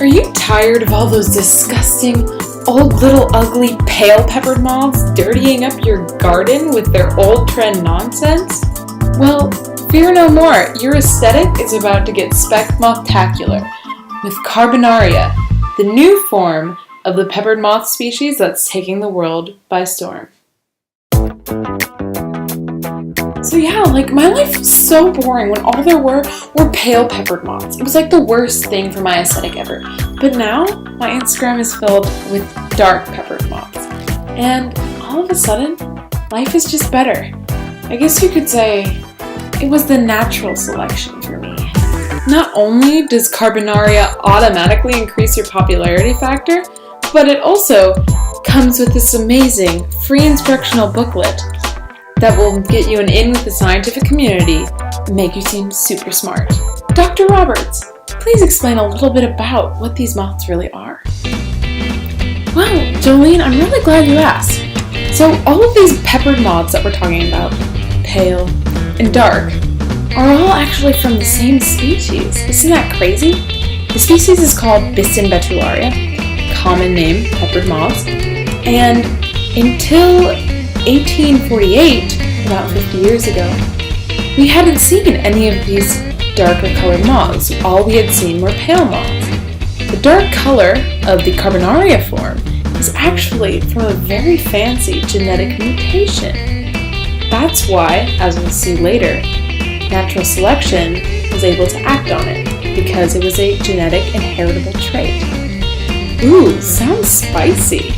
Are you tired of all those disgusting, old little ugly pale peppered moths dirtying up your garden with their old trend nonsense? Well, fear no more. Your aesthetic is about to get speck-moth-tacular with Carbonaria, the new form of the peppered moth species that's taking the world by storm. So yeah, my life was so boring when all there were pale peppered moths. It was like the worst thing for my aesthetic ever. But now, my Instagram is filled with dark peppered moths. And all of a sudden, life is just better. I guess you could say it was the natural selection for me. Not only does Carbonaria automatically increase your popularity factor, but it also comes with this amazing free instructional booklet that will get you an in with the scientific community and make you seem super smart. Dr. Roberts, please explain a little bit about what these moths really are. Well, Jolene, I'm really glad you asked. So all of these peppered moths that we're talking about, pale and dark, are all actually from the same species. Isn't that crazy? The species is called Biston betularia, common name peppered moths, and until 1848, about 50 years ago, we hadn't seen any of these darker colored moths. All we had seen were pale moths. The dark color of the Carbonaria form is actually from a very fancy genetic mutation. That's why, as we'll see later, natural selection was able to act on it because it was a genetic inheritable trait. Ooh, sounds spicy.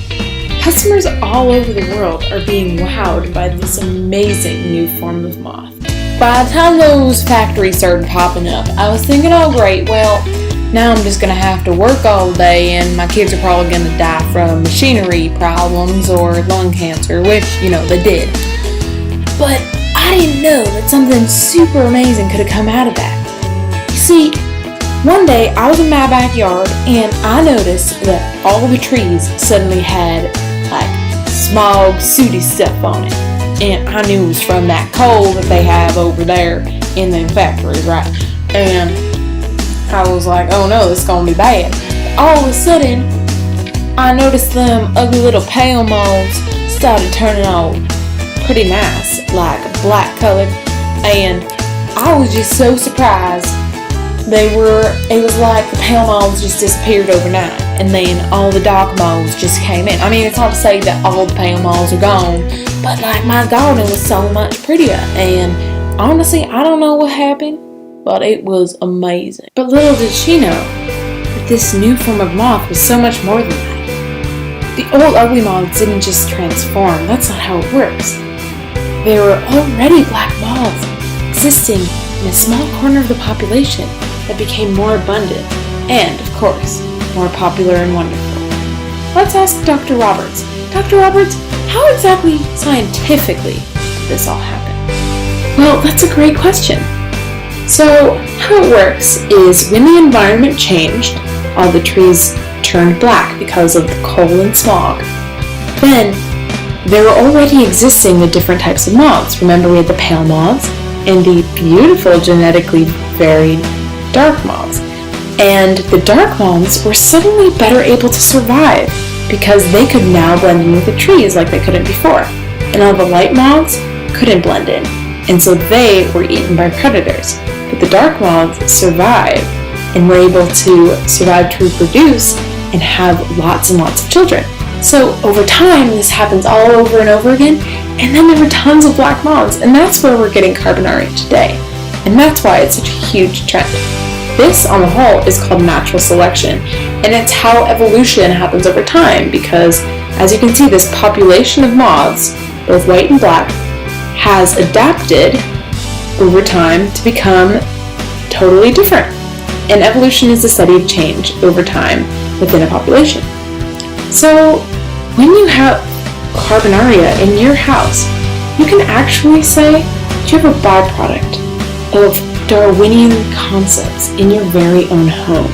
Customers all over the world are being wowed by this amazing new form of moth. By the time those factories started popping up, I was thinking, oh great, well, now I'm just going to have to work all day and my kids are probably going to die from machinery problems or lung cancer, which, they did. But I didn't know that something super amazing could have come out of that. You see, one day I was in my backyard and I noticed that all the trees suddenly had smog, sooty stuff on it. And I knew it was from that coal that they have over there in the factories, right? And I was like, oh no, this is gonna be bad. All of a sudden, I noticed them ugly little pale moths started turning all pretty nice, like black colored. And I was just so surprised. It was like the pale moths just disappeared overnight, and then all the dark moths just came in. I mean, it's not to say that all the pale moths are gone, but my garden was so much prettier, and honestly, I don't know what happened, but it was amazing. But little did she know that this new form of moth was so much more than that. The old ugly moths didn't just transform, that's not how it works. There were already black moths existing in a small corner of the population that became more abundant and, of course, more popular and wonderful. Let's ask Dr. Roberts. Dr. Roberts, how exactly scientifically did this all happen? Well, that's a great question. So, how it works is when the environment changed, all the trees turned black because of the coal and smog. Then, there were already existing the different types of moths. Remember, we had the pale moths and the beautiful genetically varied dark moths. And the dark moths were suddenly better able to survive because they could now blend in with the trees like they couldn't before. And all the light moths couldn't blend in, and so they were eaten by predators. But the dark moths survived and were able to survive to reproduce and have lots and lots of children. So over time, this happens all over and over again, and then there were tons of black moths, and that's where we're getting Carbonaria today. And that's why it's such a huge trend. This, on the whole, is called natural selection, and it's how evolution happens over time because, as you can see, this population of moths, both white and black, has adapted over time to become totally different. And evolution is the study of change over time within a population. So, when you have Carbonaria in your house, you can actually say that you have a byproduct of Darwinian concepts in your very own home.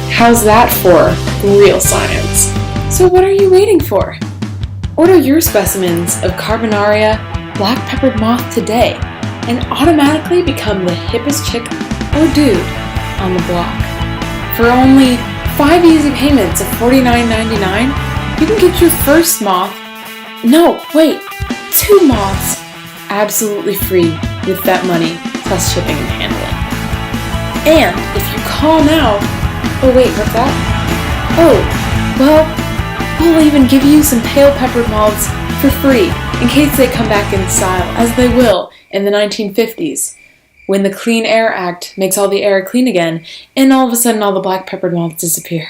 How's that for real science? So what are you waiting for? Order your specimens of Carbonaria black peppered moth today and automatically become the hippest chick or dude on the block for only 5 easy payments of $49.99, you can get your first moth, no, wait, 2 moths absolutely free with that money plus shipping and handling. And if you call now, oh wait, what's that? Oh, well, we'll even give you some pale peppered moths for free in case they come back in style, as they will in the 1950s, when the Clean Air Act makes all the air clean again, and all of a sudden all the black peppered moths disappear.